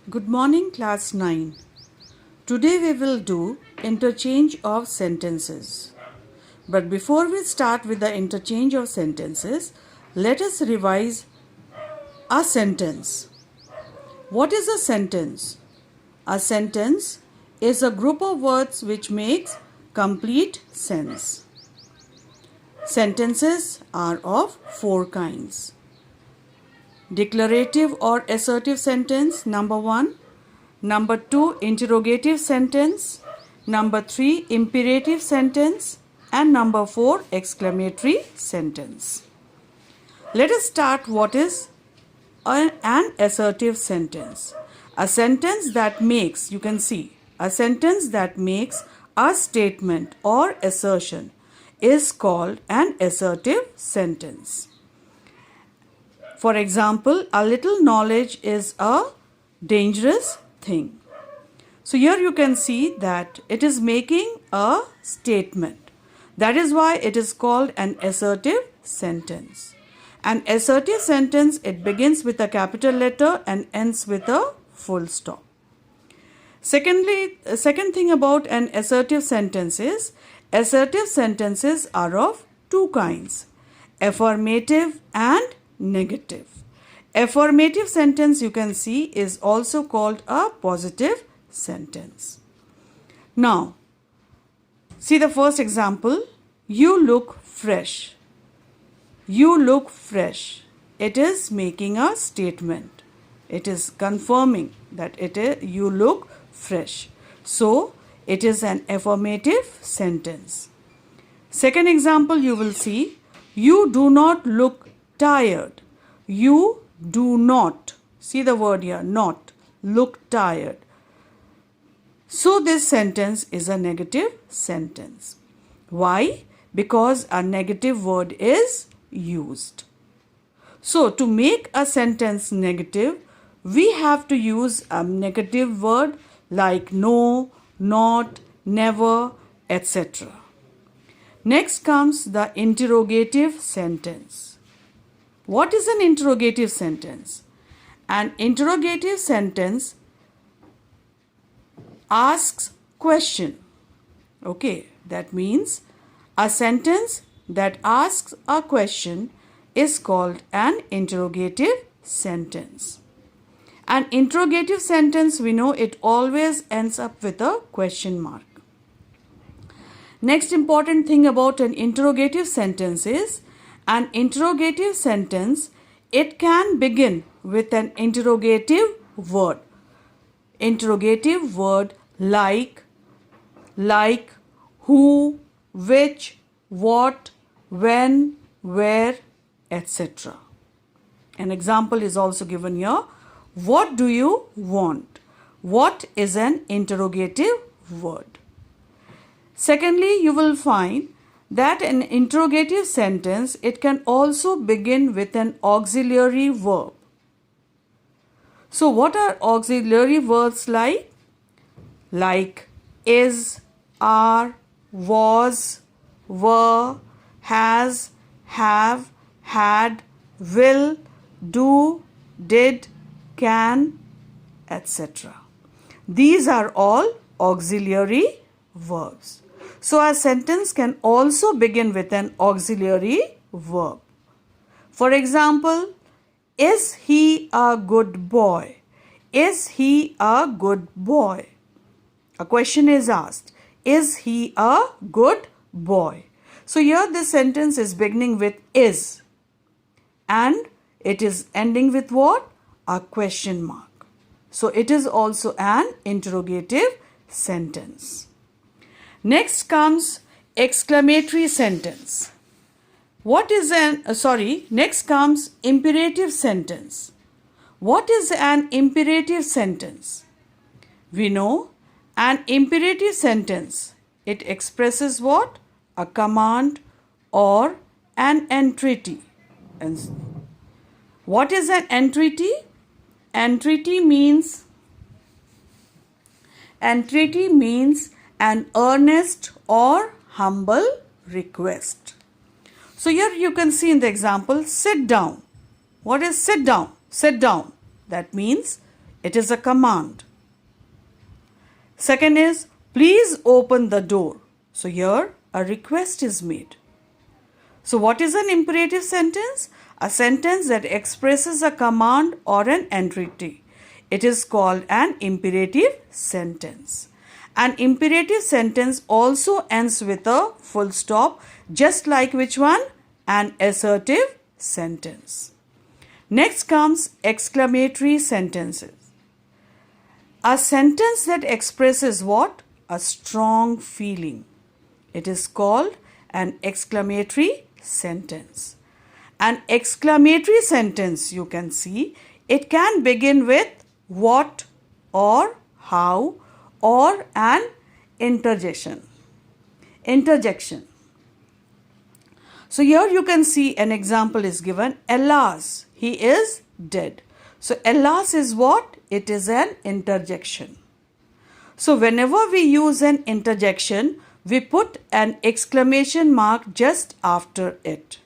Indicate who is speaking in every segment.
Speaker 1: Good morning, class 9. Today we will do interchange of sentences. But before we start with the interchange of sentences, let us revise a sentence. What is a sentence? A sentence is a group of words which makes complete sense. Sentences are of four kinds. Declarative or assertive sentence, number 1. Number 2, interrogative sentence. Number 3, imperative sentence. And number 4, exclamatory sentence. Let us start what is an assertive sentence. A sentence that makes, you can see, a sentence that makes a statement or assertion is called an assertive sentence. For example, a little knowledge is a dangerous thing. So here you can see that it is making a statement. That is why it is called an assertive sentence. An assertive sentence, it begins with a capital letter and ends with a full stop. Second thing about an assertive sentence is, assertive sentences are of two kinds, affirmative and negative. Affirmative sentence, you can see, is also called a positive sentence. Now, see the first example. You look fresh. You look fresh. It is making a statement. It is confirming that you look fresh. So, it is an affirmative sentence. Second example, you will see, you do not look tired. You do not, see the word here, not, look tired. So this sentence is a negative sentence. Why? Because a negative word is used. So to make a sentence negative, we have to use a negative word like no, not, never, etc. Next comes the interrogative sentence. What is an interrogative sentence? An interrogative sentence asks question. Okay, that means a sentence that asks a question is called an interrogative sentence. An interrogative sentence, we know it always ends up with a question mark. Next important thing about an interrogative sentence is, an interrogative sentence, it can begin with an interrogative word. Interrogative word like, who, which, what, when, where, etc. An example is also given here. What do you want? What is an interrogative word? Secondly, you will find that an interrogative sentence, it can also begin with an auxiliary verb. So what are auxiliary verbs like? Like is, are, was, were, has, have, had, will, do, did, can, etc. These are all auxiliary verbs. So a sentence can also begin with an auxiliary verb. For example, is he a good boy? Is he a good boy? A question is asked. Is he a good boy? So here this sentence is beginning with is and it is ending with what? A question mark. So it is also an interrogative sentence. Next comes exclamatory sentence. Next comes imperative sentence. What is an imperative sentence? We know an imperative sentence, it expresses what? A command or an entreaty. And what is an entreaty? Entreaty means an earnest or humble request. So here you can see in the example, sit down. What is sit down? Sit down. That means It is a command. Second is, please open the door. So here a request is made. So what is an imperative sentence? A sentence that expresses a command or an entity. It is called an imperative sentence. An imperative sentence also ends with a full stop, just like which one? An assertive sentence. Next comes exclamatory sentences. A sentence that expresses what? A strong feeling. It is called an exclamatory sentence. An exclamatory sentence, you can see, it can begin with what or how or an interjection. So here you can see an example is given. Alas, he is dead. So alas is what? It is an interjection. So whenever we use an interjection, we put an exclamation mark just after it.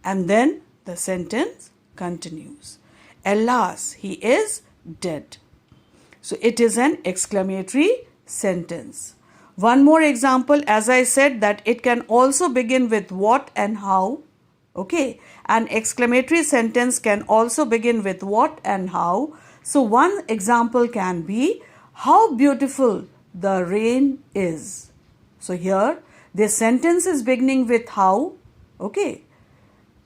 Speaker 1: And then the sentence continues. Alas, he is dead. So it is an exclamatory sentence. One more example, as I said, that it can also begin with what and how. Okay, an exclamatory sentence can also begin with what and how. So one example can be, how beautiful the rain is. So here this sentence is beginning with how. Okay,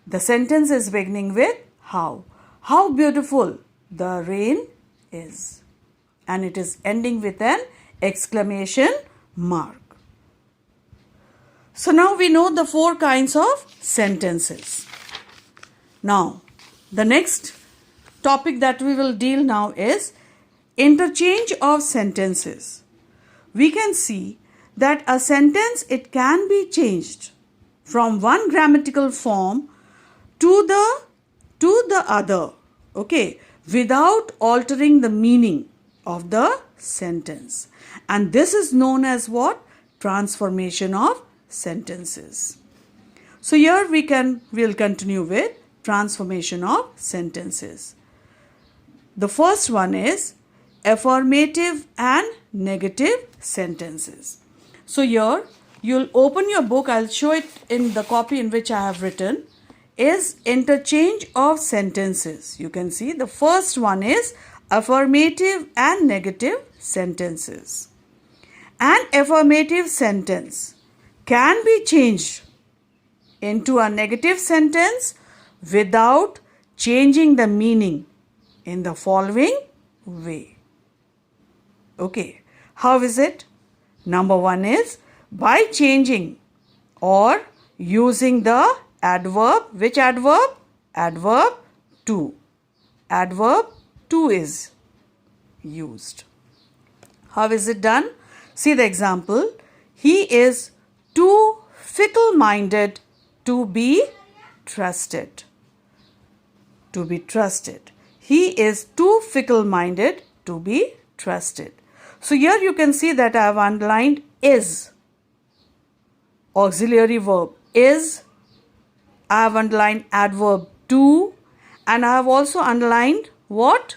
Speaker 1: the sentence is beginning with how. How beautiful the rain is. And it is ending with an exclamation mark. So now we know the 4 kinds of sentences. Now the next topic that we will deal now is interchange of sentences. We can see that a sentence, it can be changed from one grammatical form to the other, okay, without altering the meaning of the sentence. And this is known as what? Transformation of sentences. So here we'll continue with transformation of sentences. The first one is affirmative and negative sentences. So here you'll open your book, I'll show it in the copy in which I have written, is interchange of sentences. You can see the first one is affirmative and negative sentences. An affirmative sentence can be changed into a negative sentence without changing the meaning in the following way. Okay, how is it? Number 1 is by changing or using the adverb. Which adverb? Adverb to. Adverb to is used. How is it done? See the example. He is too fickle-minded to be trusted. To be trusted. He is too fickle-minded to be trusted. So here you can see that I have underlined is. Auxiliary verb is. I have underlined adverb to. And I have also underlined what?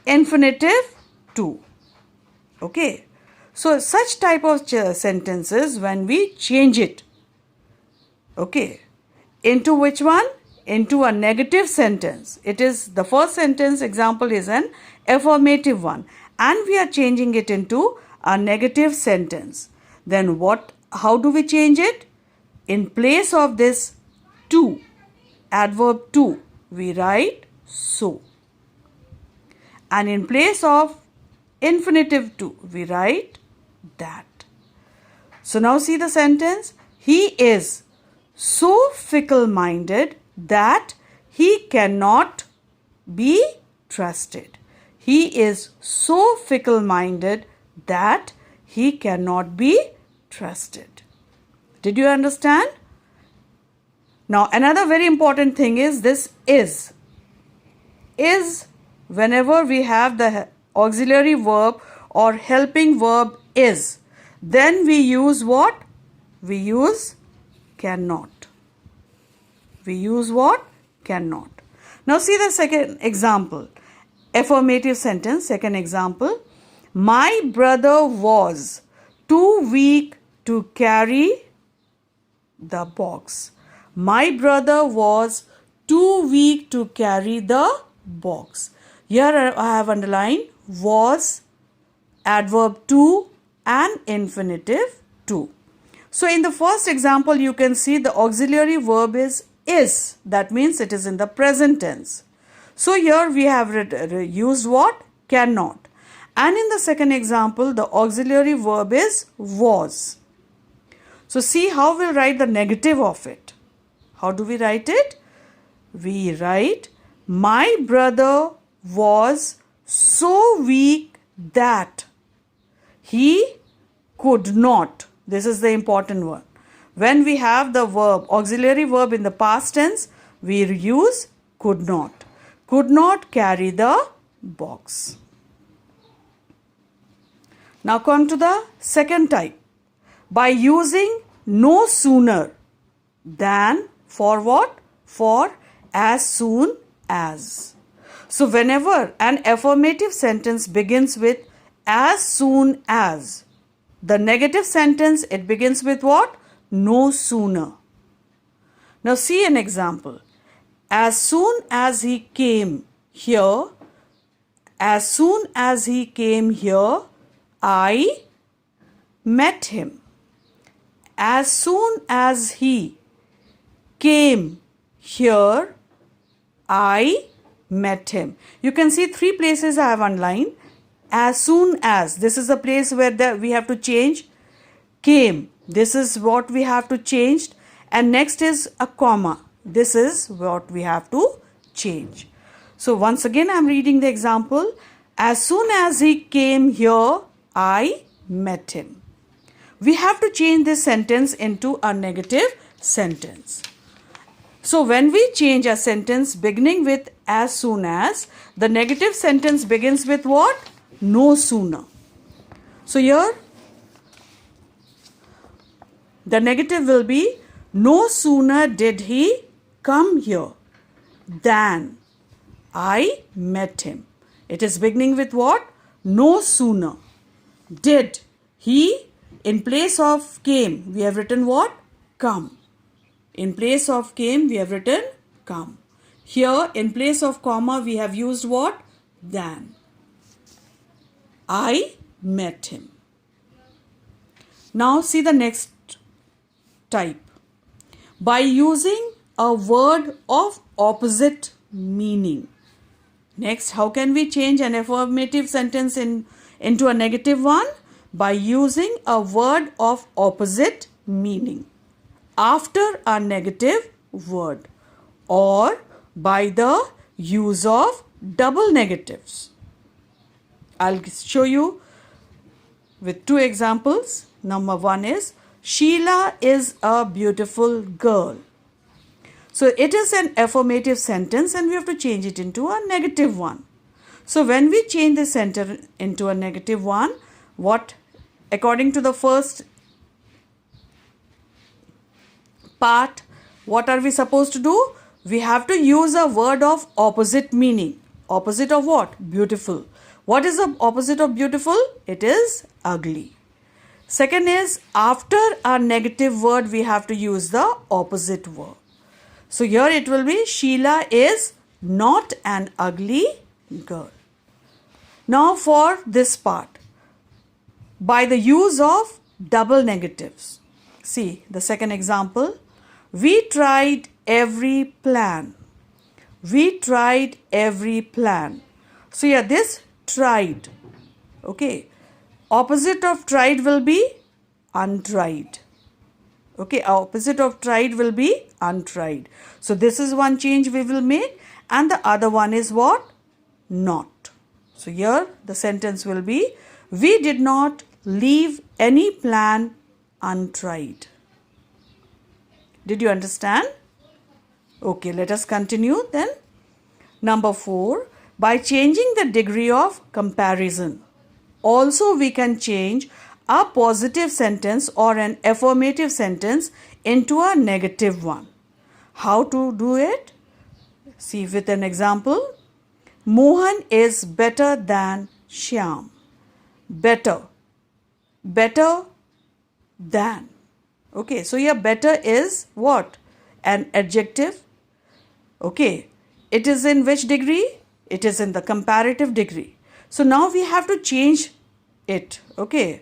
Speaker 1: Infinitive to. Okay. So such type of sentences, when we change it, okay, into which one? Into a negative sentence. It is the first sentence example is an affirmative one, and we are changing it into a negative sentence. Then what? How do we change it? In place of this to, adverb to, we write so. And in place of infinitive to, we write that. So now see the sentence. He is so fickle-minded that he cannot be trusted. He is so fickle-minded that he cannot be trusted. Did you understand? Now another very important thing is this is. Is, whenever we have the auxiliary verb or helping verb is, then we use what? We use cannot. We use what? Cannot. Now see the second example. Affirmative sentence, second example. My brother was too weak to carry the box. My brother was too weak to carry the box. Here I have underlined was, adverb to, and infinitive to. So in the first example, you can see the auxiliary verb is. That means it is in the present tense. So here we have used what? Cannot. And in the second example, the auxiliary verb is was. So see how we'll write the negative of it. How do we write it? We write, my brother was so weak that he could not. This is the important one. When we have the verb, auxiliary verb in the past tense, we use could not. Could not carry the box. Now come to the second type. By using no sooner than for what? For as soon as. So whenever an affirmative sentence begins with as soon as, the negative sentence, it begins with what? No sooner. Now see an example. As soon as he came here, as soon as he came here, I met him. As soon as he came here, I met him. You can see three places I have underlined. As soon as, this is the place where we have to change came. This is what we have to change. And next is a comma. This is what we have to change. So once again I am reading the example. As soon as he came here, I met him. We have to change this sentence into a negative sentence. So when we change a sentence beginning with as soon as, the negative sentence begins with what? No sooner. So here the negative will be no sooner did he come here than I met him. It is beginning with what? No sooner. Did. He, in place of came, we have written what? Come. In place of came, we have written come. Here, in place of comma, we have used what? Than. I met him. Now see the next type. By using a word of opposite meaning. Next, how can we change an affirmative sentence into a negative one? By using a word of opposite meaning after a negative word, or by the use of double negatives. I'll show you with two examples. Number one is, Sheila is a beautiful girl. So it is an affirmative sentence and we have to change it into a negative one. So when we change the sentence into a negative one, what, according to the first part, what are we supposed to do? We have to use a word of opposite meaning. Opposite of what? Beautiful. What is the opposite of beautiful? It is ugly. Second is, after a negative word, we have to use the opposite verb. So here it will be, Sheila is not an ugly girl. Now for this part, by the use of double negatives. See the second example. We tried every plan. We tried every plan. So here this tried. Okay. Opposite of tried will be untried. Okay. Opposite of tried will be untried. So this is one change we will make, and the other one is what? Not. So here the sentence will be, we did not leave any plan untried. Did you understand? Okay, let us continue then. Number 4, by changing the degree of comparison. Also we can change a positive sentence or an affirmative sentence into a negative one. How to do it? See with an example. Mohan is better than Shyam. Better. Better than. Okay, so here better is what? An adjective. Okay, it is in which degree? It is in the comparative degree. So now we have to change it. Okay,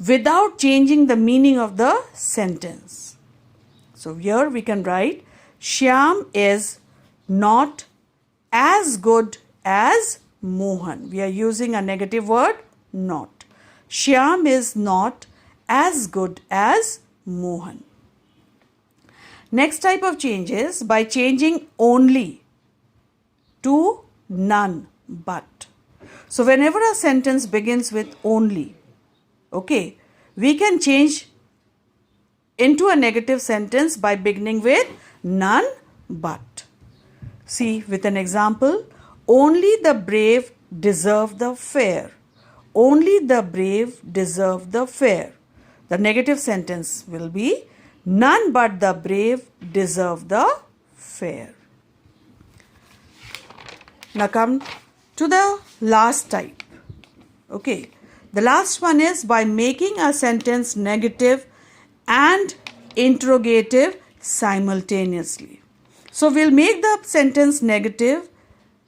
Speaker 1: without changing the meaning of the sentence. So here we can write Shyam is not as good as Mohan. We are using a negative word, not. Shyam is not as good as Mohan. Next type of change is by changing only to none but. So whenever a sentence begins with only, okay, we can change into a negative sentence by beginning with none but. See with an example, only the brave deserve the fair. Only the brave deserve the fair. The negative sentence will be none but the brave deserve the fair. Now come to the last type. Okay, the last one is by making a sentence negative and interrogative simultaneously. So we'll make the sentence negative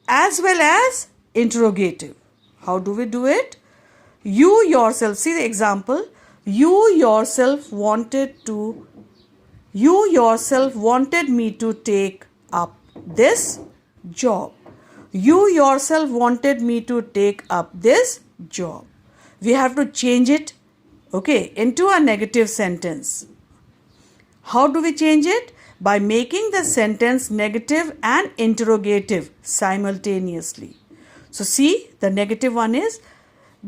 Speaker 1: as well as interrogative. How do we do it? You yourself, see the example, you yourself wanted me to take up this job. You yourself wanted me to take up this job. We have to change it, okay, into a negative sentence. How do we change it? By making the sentence negative and interrogative simultaneously. So see, the negative one is,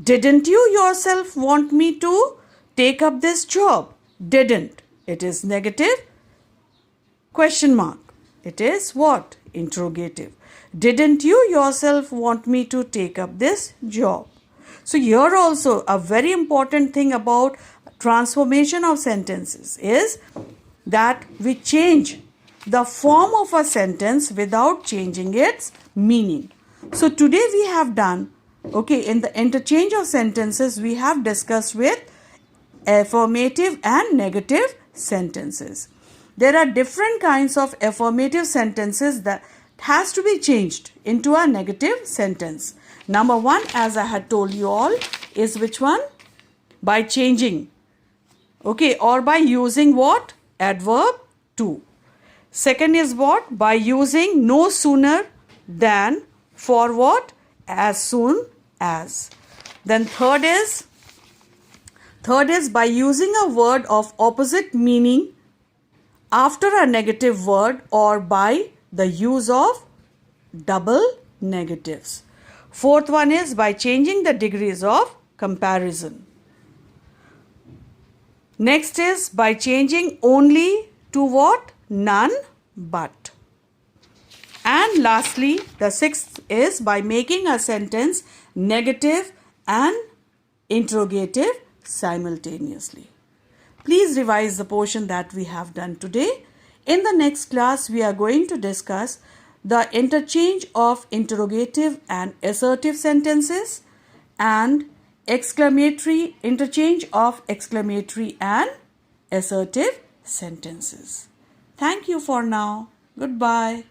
Speaker 1: didn't you yourself want me to take up this job? Didn't. It is negative. Question mark. It is what? Interrogative. Didn't you yourself want me to take up this job? So here also a very important thing about transformation of sentences is that we change the form of a sentence without changing its meaning. So today we have done, okay, in the interchange of sentences we have discussed with affirmative and negative sentences. There are different kinds of affirmative sentences that has to be changed into a negative sentence. Number one, as I had told you all, is which one? By changing, okay, or by using what? Adverb to. Second is what? By using no sooner than for what? As soon as. Then third is by using a word of opposite meaning after a negative word or by the use of double negatives. Fourth one is by changing the degrees of comparison. Next is by changing only to what? None but. And lastly, the sixth is by making a sentence negative and interrogative simultaneously. Please revise the portion that we have done today. In the next class, we are going to discuss the interchange of interrogative and assertive sentences and interchange of exclamatory and assertive sentences. Thank you for now. Goodbye.